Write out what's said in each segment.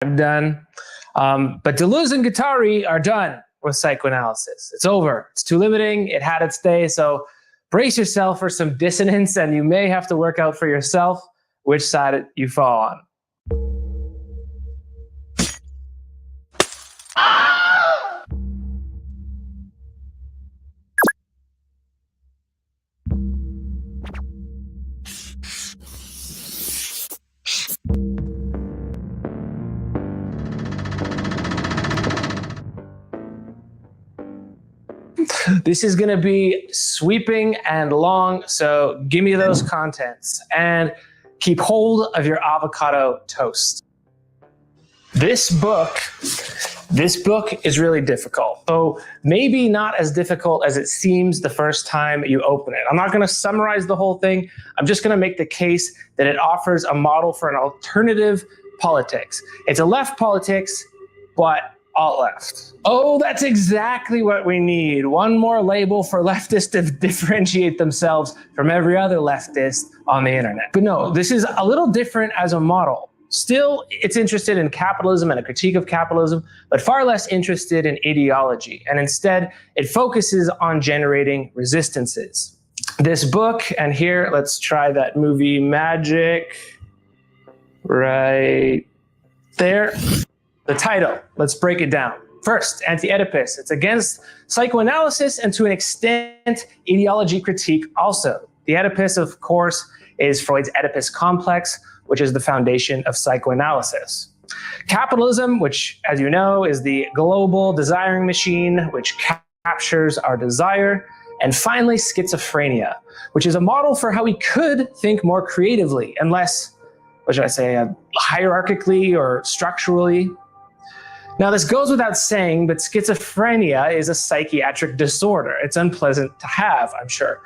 I'm done. But Deleuze and Guattari are done with psychoanalysis. It's over. It's too limiting. It had its day. So brace yourself for some dissonance, and you may have to work out for yourself which side you fall on. This is going to be sweeping and long, so give me those contents and keep hold of your avocado toast. This book is really difficult, though maybe not as difficult as it seems the first time you open it. I'm not going to summarize the whole thing. I'm just going to make the case that it offers a model for an alternative politics. It's a left politics, but alt-left. Oh, that's exactly what we need. One more label for leftists to differentiate themselves from every other leftist on the internet. But no, this is a little different as a model. Still, it's interested in capitalism and a critique of capitalism, but far less interested in ideology. And instead, it focuses on generating resistances. This book, and here, let's try that movie magic right there. The title, let's break it down. First, Anti-Oedipus. It's against psychoanalysis and to an extent, ideology critique also. The Oedipus, of course, is Freud's Oedipus complex, which is the foundation of psychoanalysis. Capitalism, which, as you know, is the global desiring machine, which captures our desire. And finally, schizophrenia, which is a model for how we could think more creatively and less, what should I say, hierarchically or structurally. Now, this goes without saying, but schizophrenia is a psychiatric disorder. It's unpleasant to have, I'm sure.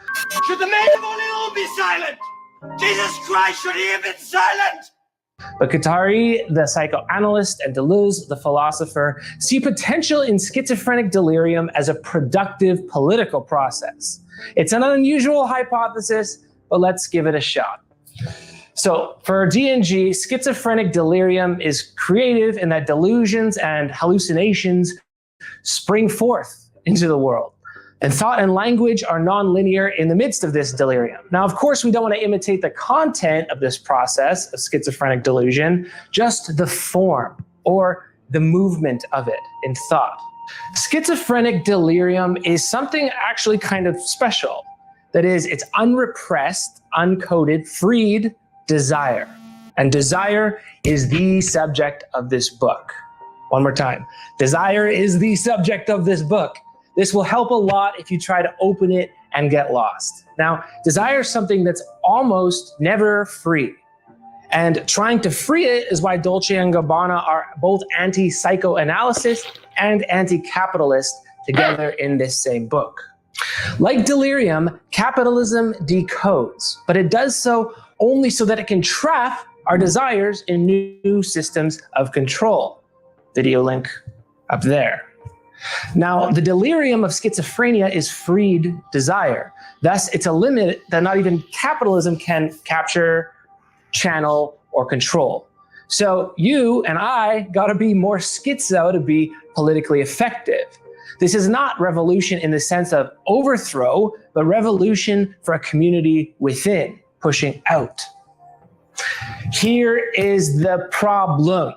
Should the men of Orleans be silent? Jesus Christ, should he have been silent? But Guattari, the psychoanalyst, and Deleuze, the philosopher, see potential in schizophrenic delirium as a productive political process. It's an unusual hypothesis, but let's give it a shot. So for D&G, schizophrenic delirium is creative in that delusions and hallucinations spring forth into the world. And thought and language are nonlinear in the midst of this delirium. Now, of course, we don't want to imitate the content of this process of schizophrenic delusion, just the form or the movement of it in thought. Schizophrenic delirium is something actually kind of special. That is, it's unrepressed, uncoded, freed desire. And desire is the subject of this book. One more time. Desire is the subject of this book. This will help a lot if you try to open it and get lost. Now, desire is something that's almost never free. And trying to free it is why Dolce and Gabbana are both anti-psychoanalysis and anti-capitalist together in this same book. Like delirium, capitalism decodes, but it does so only so that it can trap our desires in new systems of control. Video link up there. Now, the delirium of schizophrenia is freed desire. Thus, it's a limit that not even capitalism can capture, channel, or control. So you and I gotta be more schizo to be politically effective. This is not revolution in the sense of overthrow, but revolution for a community within, pushing out. Here is the problem.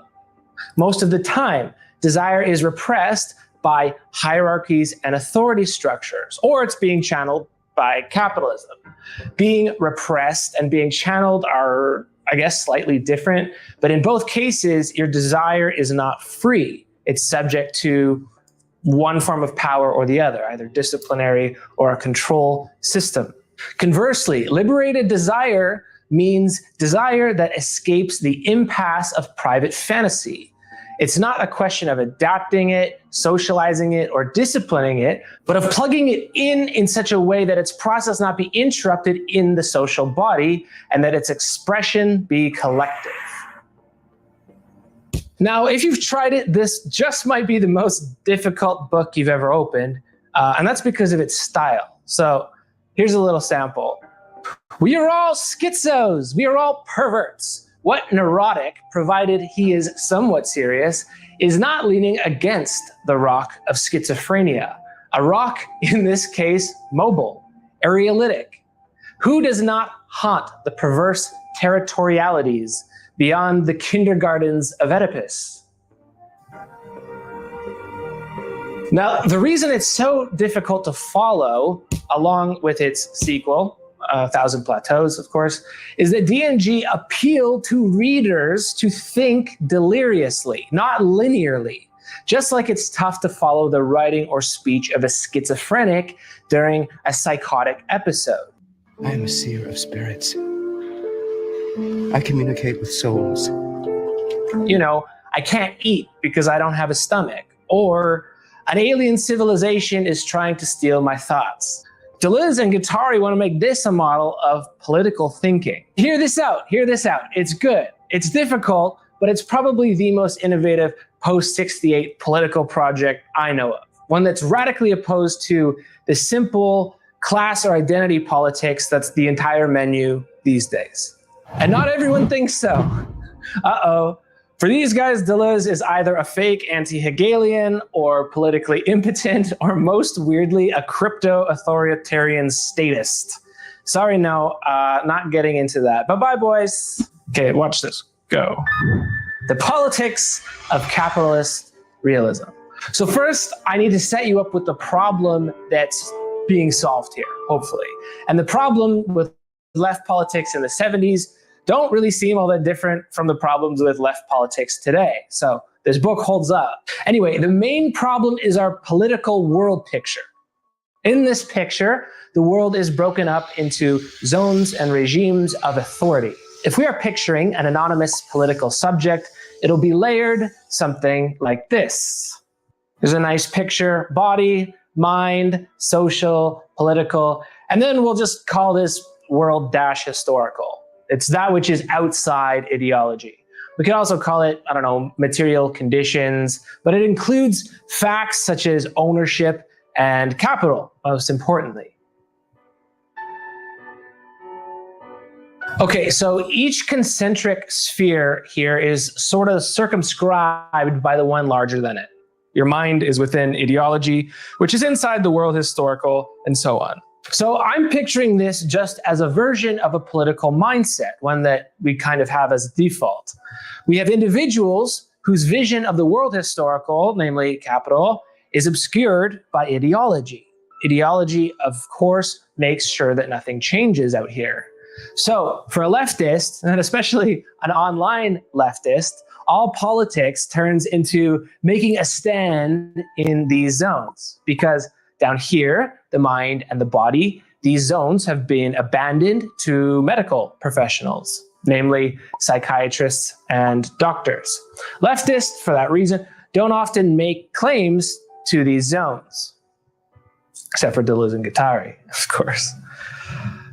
Most of the time, desire is repressed by hierarchies and authority structures, or it's being channeled by capitalism. Being repressed and being channeled are, I guess, slightly different, but in both cases, your desire is not free. It's subject to one form of power or the other, either disciplinary or a control system. Conversely, liberated desire means desire that escapes the impasse of private fantasy. It's not a question of adapting it, socializing it, or disciplining it, but of plugging it in such a way that its process not be interrupted in the social body and that its expression be collective. Now, if you've tried it, this just might be the most difficult book you've ever opened, and that's because of its style. So here's a little sample. We are all schizos. We are all perverts. What neurotic, provided he is somewhat serious, is not leaning against the rock of schizophrenia? A rock, in this case, mobile, areolytic. Who does not haunt the perverse territorialities beyond the kindergartens of Oedipus? Now, the reason it's so difficult to follow, along with its sequel, 1,000 Plateaus, of course, is that DNG appealed to readers to think deliriously, not linearly. Just like it's tough to follow the writing or speech of a schizophrenic during a psychotic episode. I am a seer of spirits. I communicate with souls. You know, I can't eat because I don't have a stomach. Or an alien civilization is trying to steal my thoughts. Deleuze and Guattari want to make this a model of political thinking. Hear this out, hear this out. It's good. It's difficult, but it's probably the most innovative post-68 political project I know of. One that's radically opposed to the simple class or identity politics that's the entire menu these days. And not everyone thinks so. Uh-oh. For these guys, Deleuze is either a fake anti-Hegelian or politically impotent, or most weirdly, a crypto-authoritarian statist. Sorry, no, not getting into that. Bye-bye, boys. Okay, watch this. Go. The politics of capitalist realism. So first, I need to set you up with the problem that's being solved here, hopefully. And the problem with left politics in the 70s don't really seem all that different from the problems with left politics today. So this book holds up. Anyway, the main problem is our political world picture. In this picture, the world is broken up into zones and regimes of authority. If we are picturing an anonymous political subject, it'll be layered something like this. There's a nice picture: body, mind, social, political, and then we'll just call this world-historical. It's that which is outside ideology. We could also call it, I don't know, material conditions, but it includes facts such as ownership and capital, most importantly. Okay, so each concentric sphere here is sort of circumscribed by the one larger than it. Your mind is within ideology, which is inside the world historical, and so on. So I'm picturing this just as a version of a political mindset, one that we kind of have as default. We have individuals whose vision of the world historical, namely capital, is obscured by ideology. Ideology, of course, makes sure that nothing changes out here. So for a leftist, and especially an online leftist, all politics turns into making a stand in these zones, because down here, the mind and the body, these zones have been abandoned to medical professionals, namely psychiatrists and doctors. Leftists, for that reason, don't often make claims to these zones, except for Deleuze and Guattari, of course.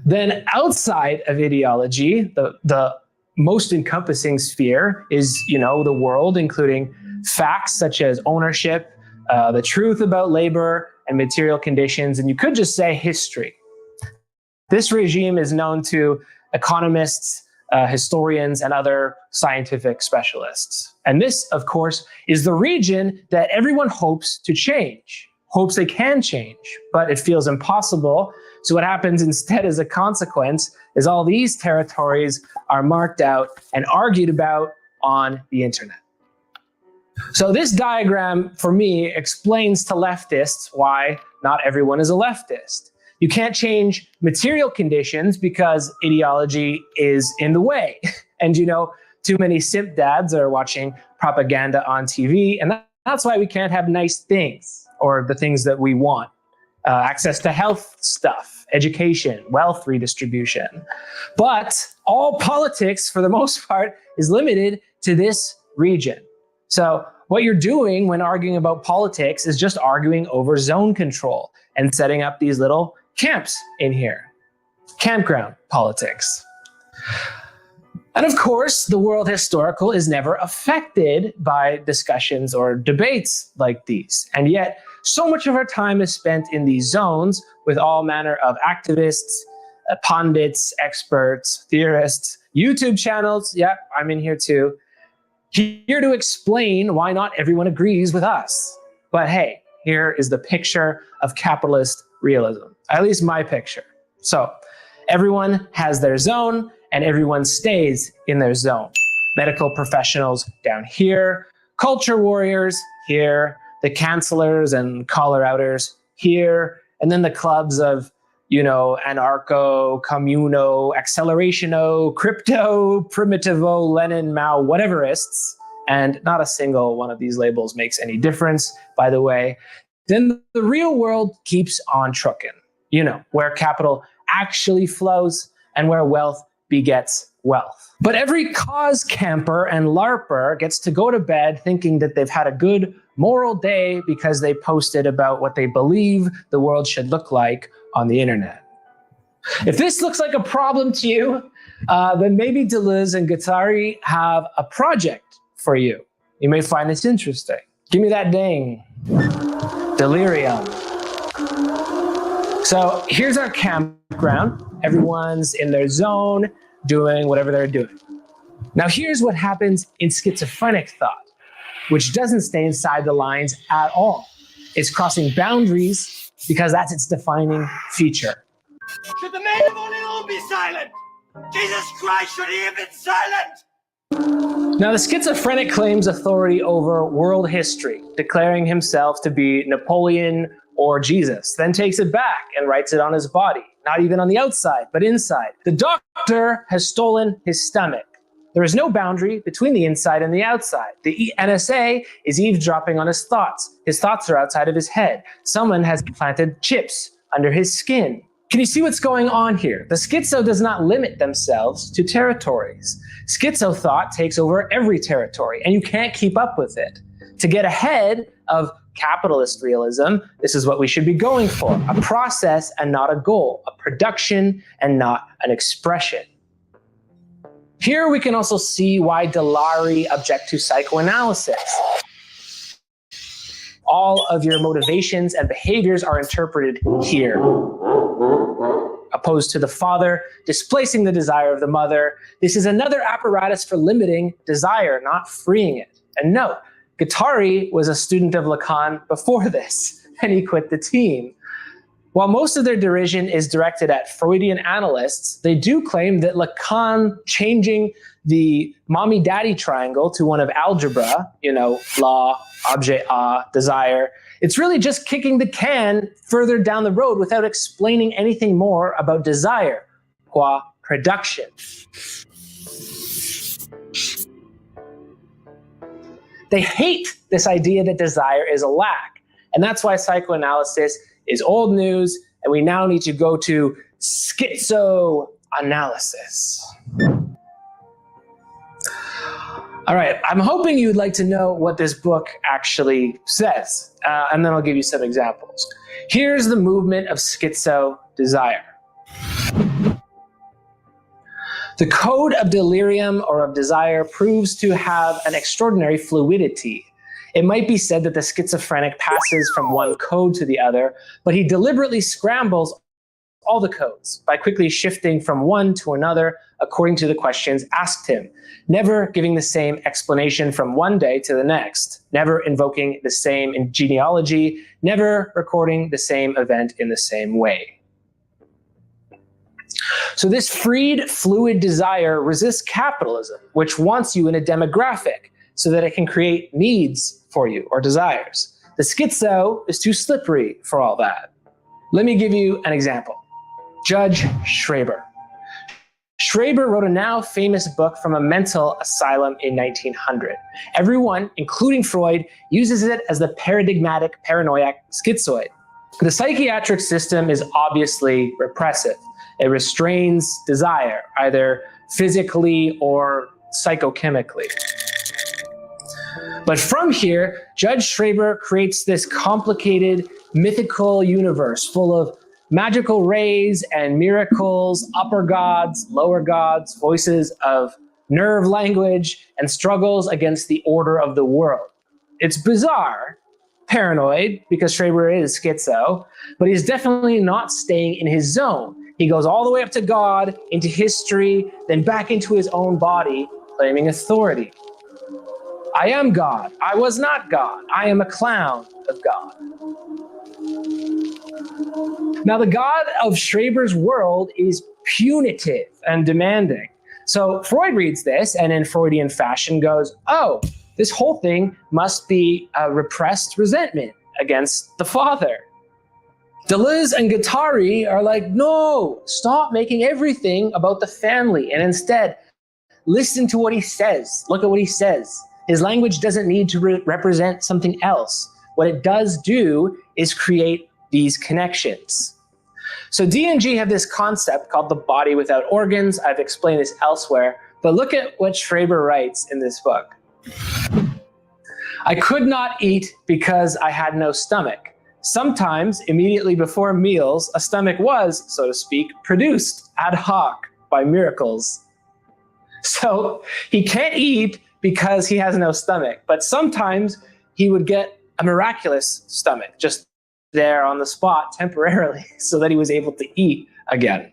Then outside of ideology, the most encompassing sphere is, the world, including facts such as ownership, the truth about labor and material conditions, and you could just say history. This regime is known to economists, historians, and other scientific specialists. And this, of course, is the region that everyone hopes to change, hopes they can change, but it feels impossible. So what happens instead as a consequence is all these territories are marked out and argued about on the internet. So this diagram, for me, explains to leftists why not everyone is a leftist. You can't change material conditions because ideology is in the way. And too many simp dads are watching propaganda on TV, and that's why we can't have nice things, or the things that we want. Access to health stuff, education, wealth redistribution. But all politics, for the most part, is limited to this region. So what you're doing when arguing about politics is just arguing over zone control and setting up these little camps in here. Campground politics. And of course, the world historical is never affected by discussions or debates like these. And yet, so much of our time is spent in these zones with all manner of activists, pundits, experts, theorists, YouTube channels. Yeah, I'm in here too. Here to explain why not everyone agrees with us. But hey, here is the picture of capitalist realism, at least my picture. So everyone has their zone and everyone stays in their zone. Medical professionals down here, culture warriors here, the cancelers and caller outers here, and then the clubs of, anarcho, communo, accelerationo, crypto, primitivo, Lenin, Mao, whateverists, and not a single one of these labels makes any difference, by the way, then the real world keeps on trucking, where capital actually flows and where wealth begets wealth. But every cause camper and LARPer gets to go to bed thinking that they've had a good moral day because they posted about what they believe the world should look like on the internet. If this looks like a problem to you, then maybe Deleuze and Guattari have a project for you. You may find this interesting. Give me that ding. Delirium. So here's our campground. Everyone's in their zone, doing whatever they're doing. Now here's what happens in schizophrenic thought, which doesn't stay inside the lines at all. It's crossing boundaries because that's its defining feature. Should the men of Orleans be silent? Jesus Christ, should he have been silent? Now the schizophrenic claims authority over world history, declaring himself to be Napoleon or Jesus, then takes it back and writes it on his body, not even on the outside, but inside. The doctor has stolen his stomach. There is no boundary between the inside and the outside. The NSA is eavesdropping on his thoughts. His thoughts are outside of his head. Someone has planted chips under his skin. Can you see what's going on here? The schizo does not limit themselves to territories. Schizo thought takes over every territory, and you can't keep up with it. To get ahead of capitalist realism, this is what we should be going for: a process and not a goal, a production and not an expression. Here we can also see why Deleuze object to psychoanalysis. All of your motivations and behaviors are interpreted here, opposed to the father displacing the desire of the mother. This is another apparatus for limiting desire, not freeing it. And note, Guattari was a student of Lacan before this, and he quit the team. While most of their derision is directed at Freudian analysts, they do claim that Lacan changing the mommy-daddy triangle to one of algebra, law, objet, desire, it's really just kicking the can further down the road without explaining anything more about desire, qua production. They hate this idea that desire is a lack, and that's why psychoanalysis is old news, and we now need to go to schizoanalysis. All right, I'm hoping you'd like to know what this book actually says, and then I'll give you some examples. Here's the movement of schizo desire. The code of delirium or of desire proves to have an extraordinary fluidity. It might be said that the schizophrenic passes from one code to the other, but he deliberately scrambles all the codes by quickly shifting from one to another according to the questions asked him, never giving the same explanation from one day to the next, never invoking the same genealogy, never recording the same event in the same way. So this freed, fluid desire resists capitalism, which wants you in a demographic so that it can create needs for you or desires. The schizo is too slippery for all that. Let me give you an example. Judge Schreber. Schreber wrote a now famous book from a mental asylum in 1900. Everyone, including Freud, uses it as the paradigmatic paranoiac schizoid. The psychiatric system is obviously repressive. It restrains desire, either physically or psychochemically. But from here, Judge Schreber creates this complicated mythical universe full of magical rays and miracles, upper gods, lower gods, voices of nerve language, and struggles against the order of the world. It's bizarre, paranoid, because Schreber is schizo, but he's definitely not staying in his zone. he goes all the way up to God, into history, then back into his own body, claiming authority. I am God. I was not God. I am a clown of God. Now, the God of Schreber's world is punitive and demanding. So Freud reads this and in Freudian fashion goes, oh, this whole thing must be a repressed resentment against the father. Deleuze and Guattari are like, no, stop making everything about the family and instead listen to what he says. Look at what he says. His language doesn't need to represent something else. What it does do is create these connections. So D and G have this concept called the body without organs. I've explained this elsewhere, but look at what Schreber writes in this book. I could not eat because I had no stomach. Sometimes, immediately before meals, a stomach was, so to speak, produced ad hoc by miracles. So he can't eat because he has no stomach, but sometimes he would get a miraculous stomach, just there on the spot temporarily so that he was able to eat again.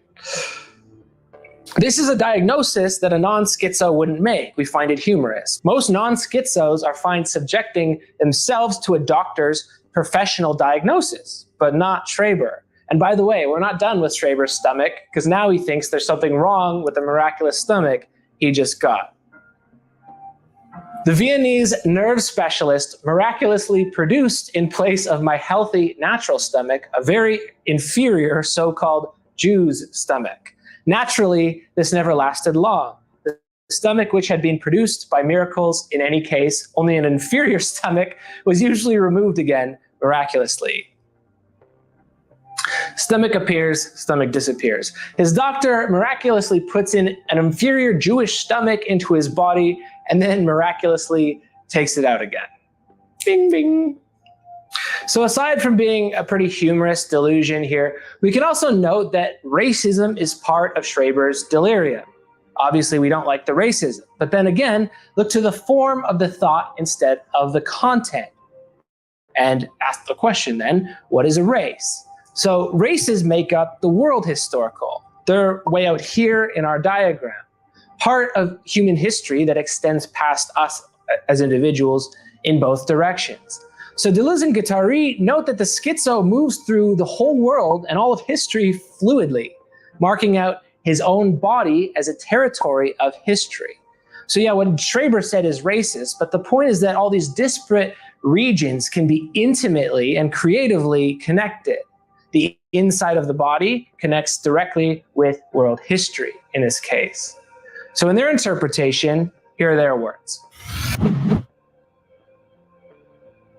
This is a diagnosis that a non-schizo wouldn't make. We find it humorous. Most non-schizos are fine subjecting themselves to a doctor's professional diagnosis, but not Schreber. And by the way, we're not done with Schreber's stomach because now he thinks there's something wrong with the miraculous stomach he just got. The Viennese nerve specialist miraculously produced in place of my healthy natural stomach a very inferior so-called Jew's stomach. Naturally, this never lasted long. The stomach which had been produced by miracles, in any case, only an inferior stomach, was usually removed again miraculously. Stomach appears, stomach disappears. His doctor miraculously puts in an inferior Jewish stomach into his body and then miraculously takes it out again. Bing, bing. So aside from being a pretty humorous delusion here, we can also note that racism is part of Schreber's delirium. Obviously, we don't like the racism, but then again, look to the form of the thought instead of the content. And ask the question then, what is a race? So races make up the world historical. They're way out here in our diagram. Part of human history that extends past us as individuals in both directions. So Deleuze and Guattari note that the schizo moves through the whole world and all of history fluidly, marking out his own body as a territory of history. So yeah, what Schreber said is racist, but the point is that all these disparate regions can be intimately and creatively connected. The inside of the body connects directly with world history in this case. So in their interpretation, here are their words.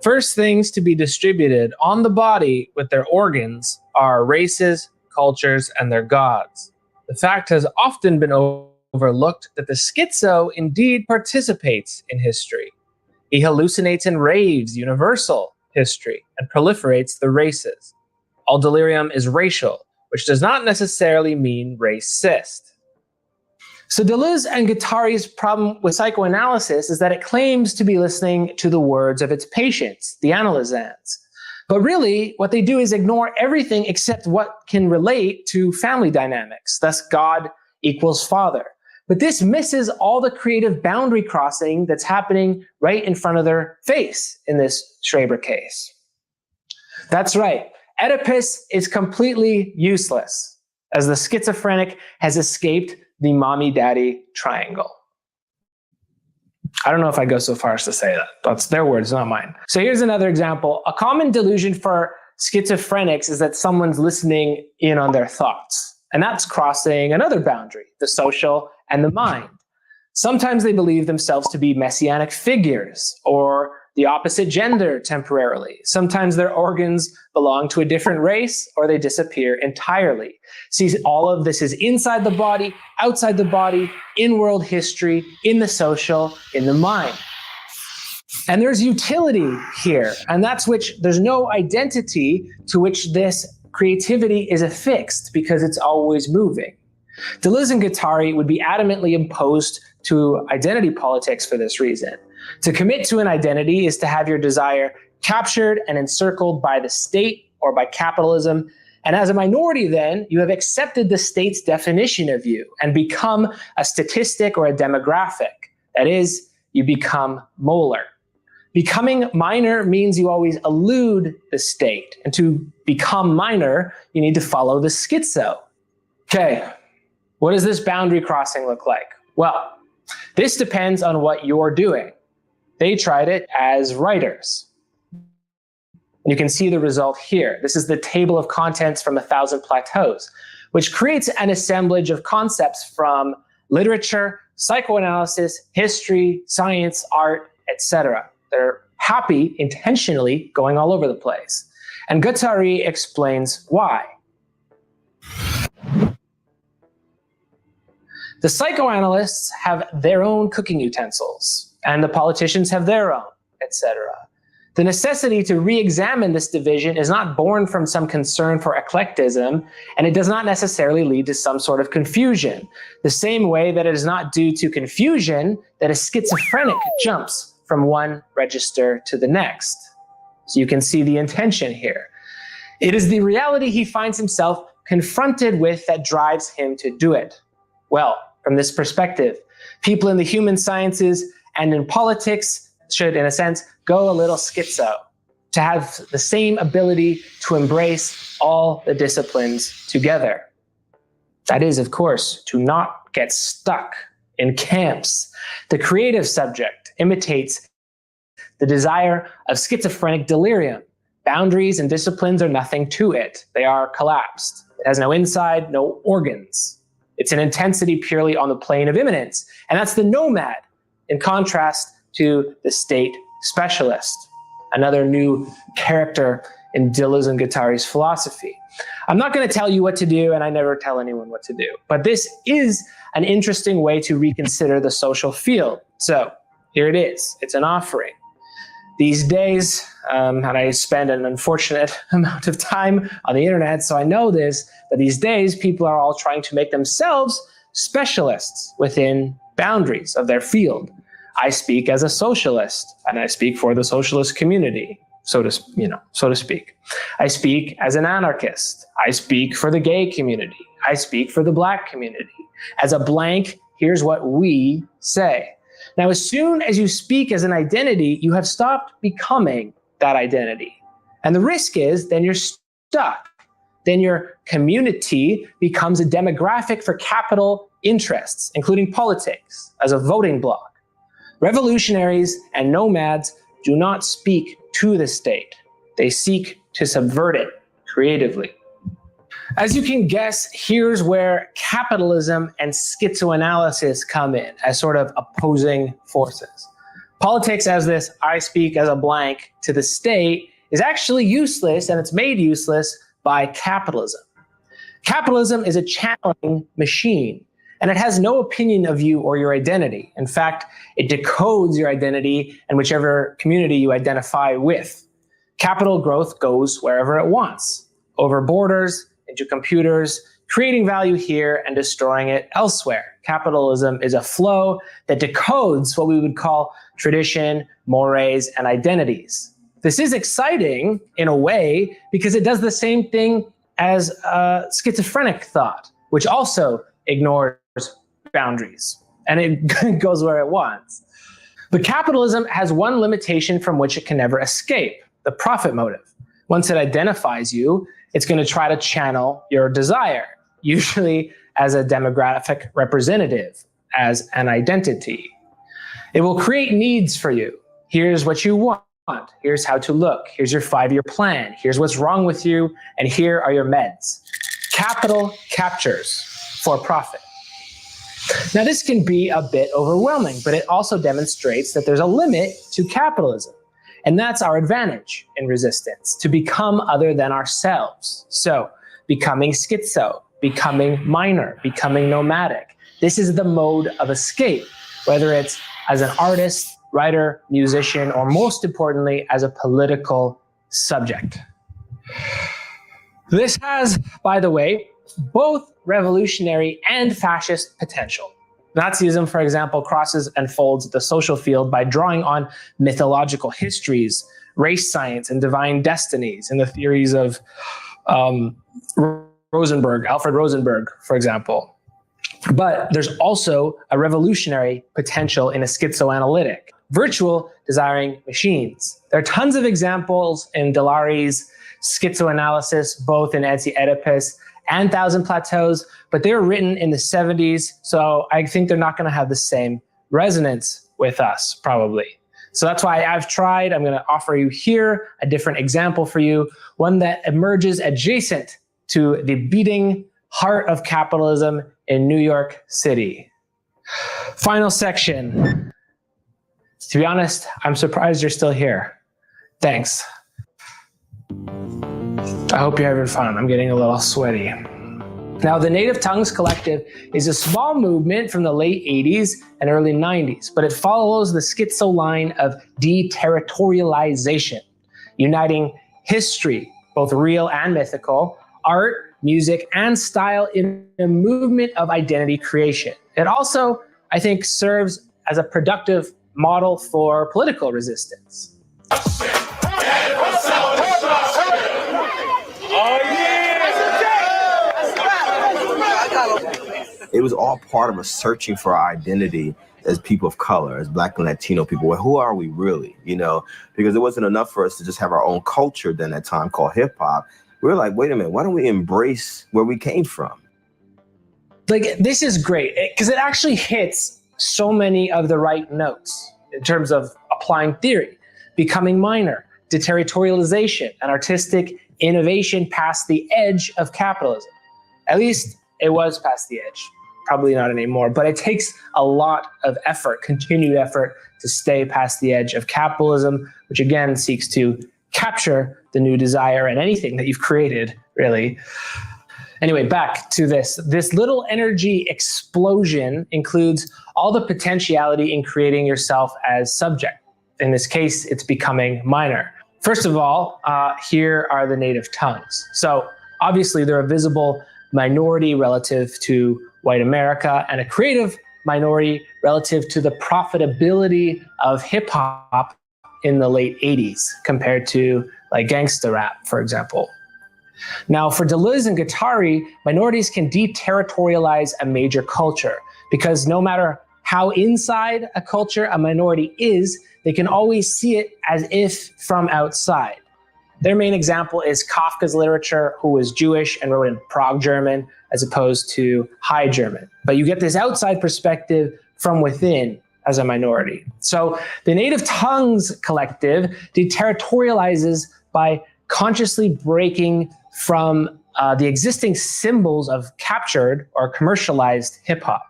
First things to be distributed on the body with their organs are races, cultures, and their gods. The fact has often been overlooked that the schizo indeed participates in history. He hallucinates and raves universal history and proliferates the races. All delirium is racial, which does not necessarily mean racist. So Deleuze and Guattari's problem with psychoanalysis is that it claims to be listening to the words of its patients, the analysans. But really, what they do is ignore everything except what can relate to family dynamics, thus God equals father. But this misses all the creative boundary crossing that's happening right in front of their face in this Schreber case. That's right. Oedipus is completely useless, as the schizophrenic has escaped the mommy-daddy triangle. I don't know if I go so far as to say that. That's their words, not mine. So here's another example. A common delusion for schizophrenics is that someone's listening in on their thoughts. And that's crossing another boundary, the social and the mind. Sometimes they believe themselves to be messianic figures or the opposite gender temporarily. Sometimes their organs belong to a different race or they disappear entirely. See, all of this is inside the body, outside the body, in world history, in the social, in the mind. And there's utility here, and that's which there's no identity to which this creativity is affixed because it's always moving. Deleuze and Guattari would be adamantly opposed to identity politics for this reason. To commit to an identity is to have your desire captured and encircled by the state or by capitalism, And as a minority then, you have accepted the state's definition of you and become a statistic or a demographic. That is, you become molar. Becoming minor means you always elude the state. And to become minor, you need to follow the schizo. Okay, what does this boundary crossing look like? Well, this depends on what you're doing. They tried it as writers. You can see the result here. This is the table of contents from 1,000 Plateaus, which creates an assemblage of concepts from literature, psychoanalysis, history, science, art, etc. They're happy, intentionally going all over the place. And Guattari explains why. The psychoanalysts have their own cooking utensils, and the politicians have their own, etc. The necessity to re-examine this division is not born from some concern for eclectism, and it does not necessarily lead to some sort of confusion. The same way that it is not due to confusion that a schizophrenic jumps from one register to the next. So you can see the intention here. It is the reality he finds himself confronted with that drives him to do it. Well, from this perspective, people in the human sciences and in politics should, in a sense, go a little schizo, to have the same ability to embrace all the disciplines together. That is, of course, to not get stuck in camps. The creative subject imitates the desire of schizophrenic delirium. Boundaries and disciplines are nothing to it. They are collapsed. It has no inside, no organs. It's an intensity purely on the plane of immanence. And that's the nomad, in contrast to the state specialist, another new character in Deleuze and Guattari's philosophy. I'm not going to tell you what to do, and I never tell anyone what to do, but this is an interesting way to reconsider the social field. So here it is. It's an offering. These days, and I spend an unfortunate amount of time on the internet, so I know this, but these days people are all trying to make themselves specialists within boundaries of their field. I speak as a socialist, and I speak for the socialist community, so to speak. I speak as an anarchist. I speak for the gay community. I speak for the black community. As a blank, here's what we say. Now, as soon as you speak as an identity, you have stopped becoming that identity. And the risk is then you're stuck. Then your community becomes a demographic for capital interests, including politics, as a voting bloc. Revolutionaries and nomads do not speak to the state. They seek to subvert it creatively. As you can guess, here's where capitalism and schizoanalysis come in as sort of opposing forces. Politics as this I speak as a blank to the state is actually useless, and it's made useless by capitalism. Capitalism is a channeling machine, and it has no opinion of you or your identity. In fact, it decodes your identity and whichever community you identify with. Capital growth goes wherever it wants, over borders, into computers, creating value here and destroying it elsewhere. Capitalism is a flow that decodes what we would call tradition, mores, and identities. This is exciting in a way because it does the same thing as schizophrenic thought, which also ignores boundaries, and it goes where it wants. But capitalism has one limitation from which it can never escape: the profit motive. Once it identifies you, it's going to try to channel your desire, usually as a demographic representative, as an identity. It will create needs for you. Here's what you want. Here's how to look. Here's your 5-year plan. Here's what's wrong with you. And here are your meds. Capital captures for profit. Now, this can be a bit overwhelming, but it also demonstrates that there's a limit to capitalism. And that's our advantage in resistance, to become other than ourselves. So becoming schizo, becoming minor, becoming nomadic. This is the mode of escape, whether it's as an artist, writer, musician, or most importantly, as a political subject. This has, by the way, both revolutionary and fascist potential. Nazism, for example, crosses and folds the social field by drawing on mythological histories, race science, and divine destinies, and the theories of Alfred Rosenberg, for example. But there's also a revolutionary potential in a schizoanalytic, virtual desiring machines. There are tons of examples in Deleuze's Schizoanalysis, both in Anti-Oedipus and Thousand Plateaus, but they were written in the 70s, so I think they're not going to have the same resonance with us, probably. So that's why I'm going to offer you here a different example for you, one that emerges adjacent to the beating heart of capitalism in New York City. Final section. To be honest, I'm surprised you're still here. Thanks. I hope you're having fun. I'm getting a little sweaty. Now, the Native Tongues Collective is a small movement from the late 80s and early 90s, but it follows the schizo line of deterritorialization, uniting history, both real and mythical, art, music, and style in a movement of identity creation. It also, I think, serves as a productive model for political resistance. It was all part of a searching for our identity as people of color, as Black and Latino people. Well, who are we really? You know, because it wasn't enough for us to just have our own culture during that time called hip hop. We were like, wait a minute, why don't we embrace where we came from? Like, this is great because it actually hits so many of the right notes in terms of applying theory, becoming minor, deterritorialization, and artistic innovation past the edge of capitalism. At least it was past the edge. Probably not anymore, but it takes a lot of effort, continued effort, to stay past the edge of capitalism, which again seeks to capture the new desire and anything that you've created, really. Anyway, back to this. This little energy explosion includes all the potentiality in creating yourself as subject. In this case, it's becoming minor. First of all, here are the native tongues. So obviously they're a visible minority relative to white America and a creative minority relative to the profitability of hip hop in the late 80s compared to like gangsta rap, for example. Now, for Deleuze and Guattari, minorities can deterritorialize a major culture because no matter how inside a culture a minority is, they can always see it as if from outside. Their main example is Kafka's literature, who was Jewish and wrote in Prague German as opposed to High German. But you get this outside perspective from within as a minority. So the Native Tongues Collective deterritorializes by consciously breaking from the existing symbols of captured or commercialized hip hop.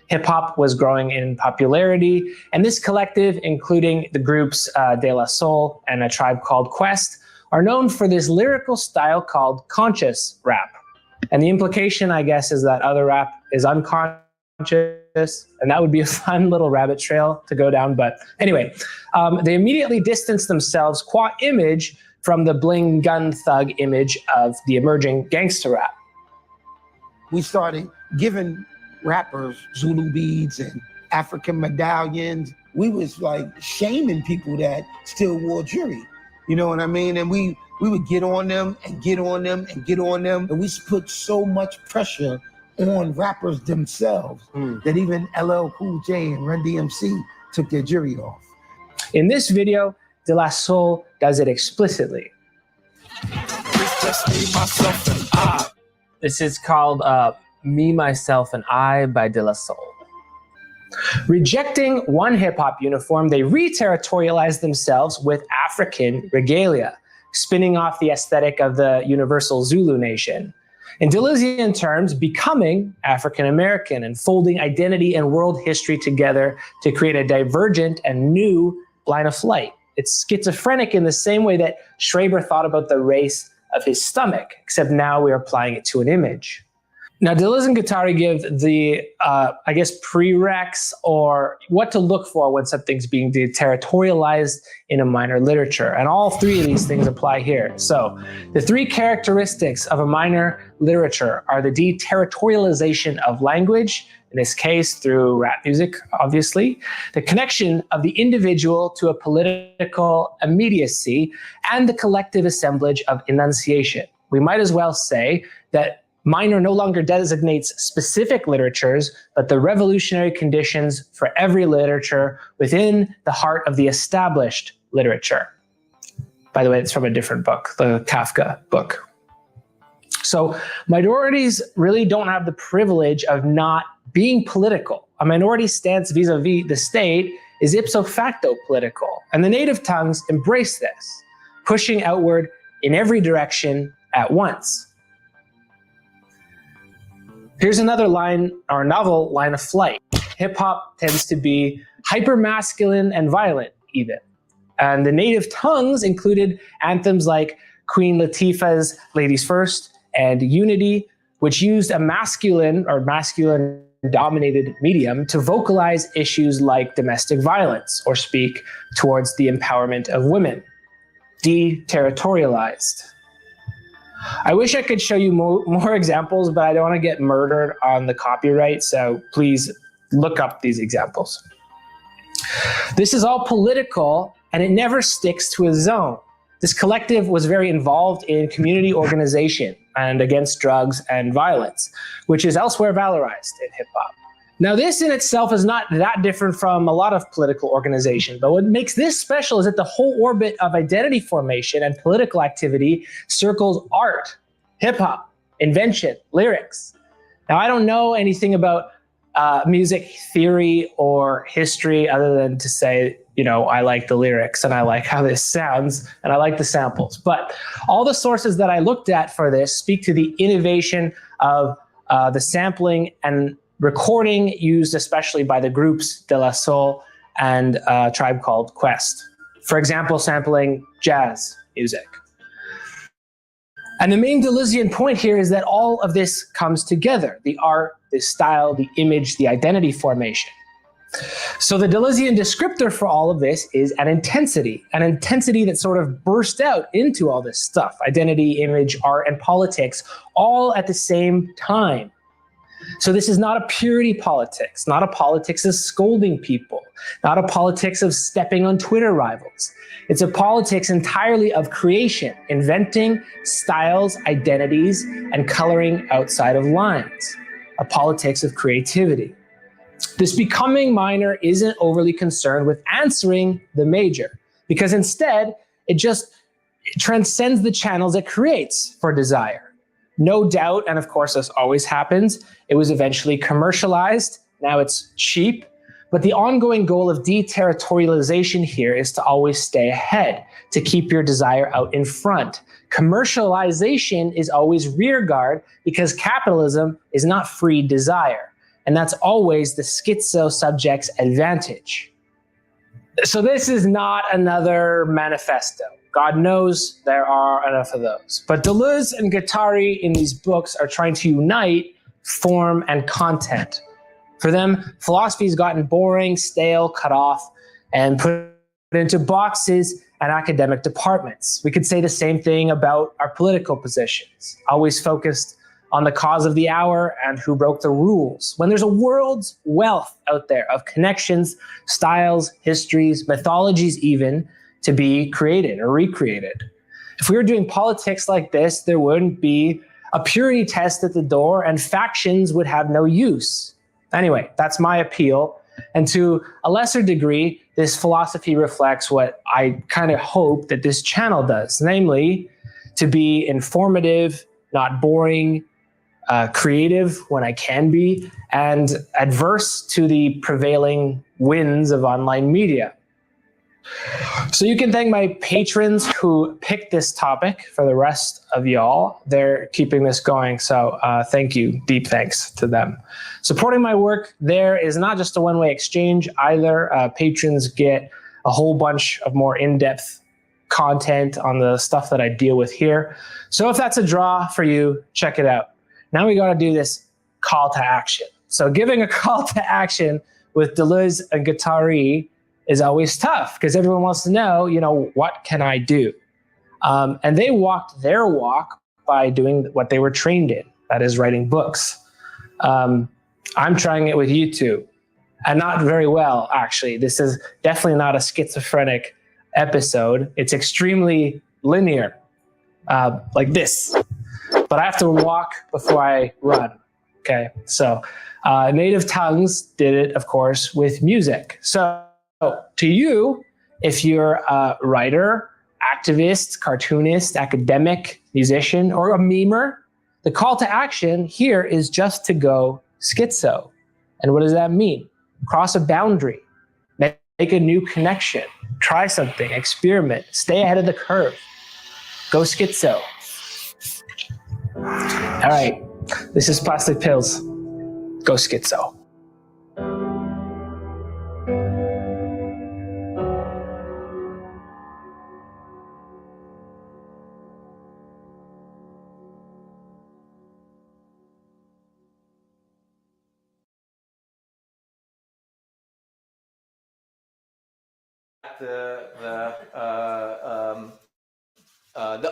Hip hop was growing in popularity, and this collective, including the groups De La Soul and A Tribe Called Quest, are known for this lyrical style called conscious rap. And the implication, I guess, is that other rap is unconscious, and that would be a fun little rabbit trail to go down. But anyway, they immediately distance themselves qua image from the bling gun thug image of the emerging gangster rap. We started giving rappers Zulu beads and African medallions. We was like shaming people that still wore jewelry. You know what I mean? And we would get on them and get on them and get on them. And we put so much pressure on rappers themselves that even LL Cool J and Run DMC took their jury off. In this video, De La Soul does it explicitly. This is called Me, Myself, and I by De La Soul. Rejecting one hip-hop uniform, they re-territorialize themselves with African regalia, spinning off the aesthetic of the universal Zulu nation. In Deleuzean terms, becoming African-American and folding identity and world history together to create a divergent and new line of flight. It's schizophrenic in the same way that Schreber thought about the race of his stomach, except now we're applying it to an image. Now, Deleuze and Guattari give the, I guess, prereqs or what to look for when something's being deterritorialized in a minor literature. And all three of these things apply here. So the three characteristics of a minor literature are the deterritorialization of language, in this case through rap music, obviously, the connection of the individual to a political immediacy, and the collective assemblage of enunciation. we might as well say that minor no longer designates specific literatures, but the revolutionary conditions for every literature within the heart of the established literature. By the way, it's from a different book, the Kafka book. So minorities really don't have the privilege of not being political. A minority stance vis-a-vis the state is ipso facto political, and the native tongues embrace this, pushing outward in every direction at once. Here's another line, or novel line of flight. Hip-hop tends to be hyper-masculine and violent, even. And the native tongues included anthems like Queen Latifah's Ladies First and Unity, which used a masculine or masculine-dominated medium to vocalize issues like domestic violence or speak towards the empowerment of women. Deterritorialized. I wish I could show you more examples, but I don't want to get murdered on the copyright, so please look up these examples. This is all political, and it never sticks to a zone. This collective was very involved in community organization and against drugs and violence, which is elsewhere valorized in hip-hop. Now, this in itself is not that different from a lot of political organization, but what makes this special is that the whole orbit of identity formation and political activity circles art, hip-hop, invention, lyrics. Now, I don't know anything about music theory or history other than to say, you know, I like the lyrics and I like how this sounds and I like the samples. But all the sources that I looked at for this speak to the innovation of the sampling and recording used especially by the groups De La Soul and a tribe called Quest. For example, sampling jazz music. And the main Deleuzian point here is that all of this comes together, the art, the style, the image, the identity formation. So the Deleuzian descriptor for all of this is an intensity that sort of burst out into all this stuff, identity, image, art, and politics, all at the same time. So this is not a purity politics, not a politics of scolding people, not a politics of stepping on Twitter rivals. It's a politics entirely of creation, inventing styles, identities, and coloring outside of lines. A politics of creativity. This becoming minor isn't overly concerned with answering the major, because instead it just transcends the channels it creates for desire. No doubt, and of course this always happens, it was eventually commercialized, now it's cheap, but the ongoing goal of deterritorialization here is to always stay ahead, to keep your desire out in front. Commercialization is always rear guard because capitalism is not free desire, and that's always the schizo subject's advantage. So this is not another manifesto. God knows there are enough of those. But Deleuze and Guattari in these books are trying to unite form and content. For them, philosophy has gotten boring, stale, cut off, and put into boxes and academic departments. We could say the same thing about our political positions, always focused on the cause of the hour and who broke the rules, when there's a world's wealth out there of connections, styles, histories, mythologies even, to be created or recreated. If we were doing politics like this, there wouldn't be a purity test at the door and factions would have no use. Anyway, that's my appeal. And to a lesser degree, this philosophy reflects what I kind of hope that this channel does, namely to be informative, not boring, creative when I can be, and adverse to the prevailing winds of online media. So you can thank my patrons who picked this topic. For the rest of y'all, they're keeping this going. So thank you, deep thanks to them. Supporting my work there is not just a one-way exchange either. Patrons get a whole bunch of more in-depth content on the stuff that I deal with here. So if that's a draw for you, check it out. Now we got to do this call to action. So giving a call to action with Deleuze and Guattari is always tough because everyone wants to know, what can I do? And they walked their walk by doing what they were trained in, that is writing books. I'm trying it with YouTube and not very well, actually. This is definitely not a schizophrenic episode. It's extremely linear, like this. but I have to walk before I run. Okay, so native tongues did it, of course, with music. So to you, if you're a writer, activist, cartoonist, academic, musician, or a memer, the call to action here is just to go schizo. And what does that mean? Cross a boundary, make a new connection, try something, experiment, stay ahead of the curve, go schizo. All right, this is Plastic Pills. Go schizo.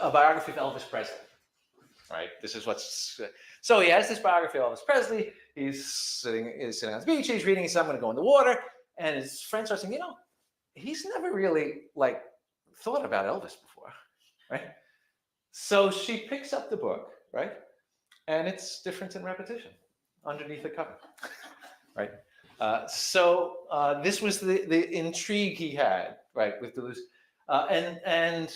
A biography of Elvis Presley, right? This is what's so he has this biography of Elvis Presley. He's sitting on the beach. He's reading. He says, "I'm going to go in the water," and his friends are saying, "You know, he's never really like thought about Elvis before, right?" So she picks up the book, right, and it's Difference in Repetition underneath the cover, right? So this was the intrigue he had, right, with Deleuze, and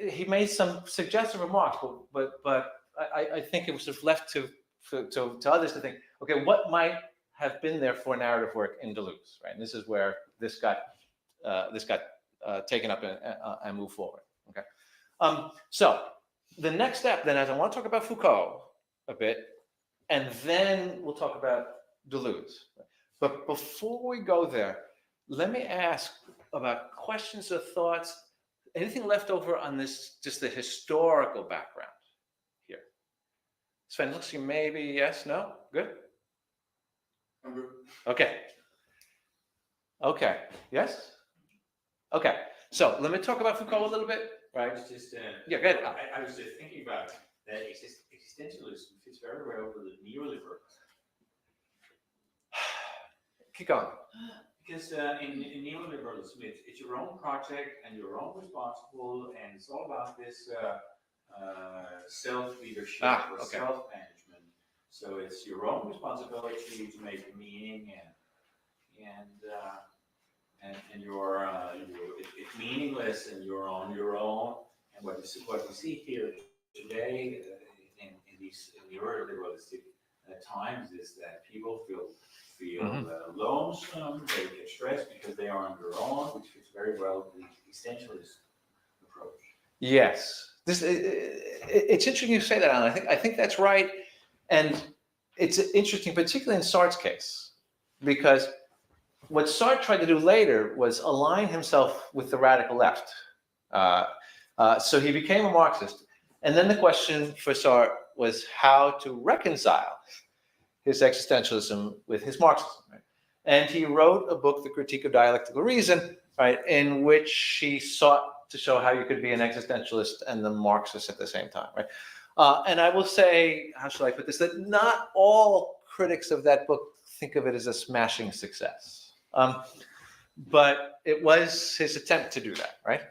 he made some suggestive remarks, but I think it was sort of left to others to think, okay, what might have been there for narrative work in Deleuze, right? And this is where this got taken up and moved forward. Okay, so the next step then is I want to talk about Foucault a bit, and then we'll talk about Deleuze. But before we go there, let me ask about questions or thoughts. Anything left over on this, just the historical background here? Sven, looks like maybe yes, no? Good? Okay. Okay, yes? Okay, so let me talk about Foucault a little bit, right? Yeah, go ahead. I was just thinking about that existentialism fits very well with the neoliberalism. Keep going. Because in neoliberalism, it's your own project and you're own responsible, and it's all about this self-leadership or self-management. So it's your own responsibility to make meaning, and you're it's meaningless, and you're on your own. And what we see here today in the early liberalistic times is that people feel lonesome, they get stressed because they are on their own, which fits very well with the essentialist approach. Yes, it's interesting you say that, Alan. I think that's right, and it's interesting, particularly in Sartre's case, because what Sartre tried to do later was align himself with the radical left. So he became a Marxist, and then the question for Sartre was how to reconcile his existentialism with his Marxism. Right? And he wrote a book, The Critique of Dialectical Reason, right, in which he sought to show how you could be an existentialist and the Marxist at the same time. Right? And I will say, how shall I put this, that not all critics of that book think of it as a smashing success. But it was his attempt to do that, right?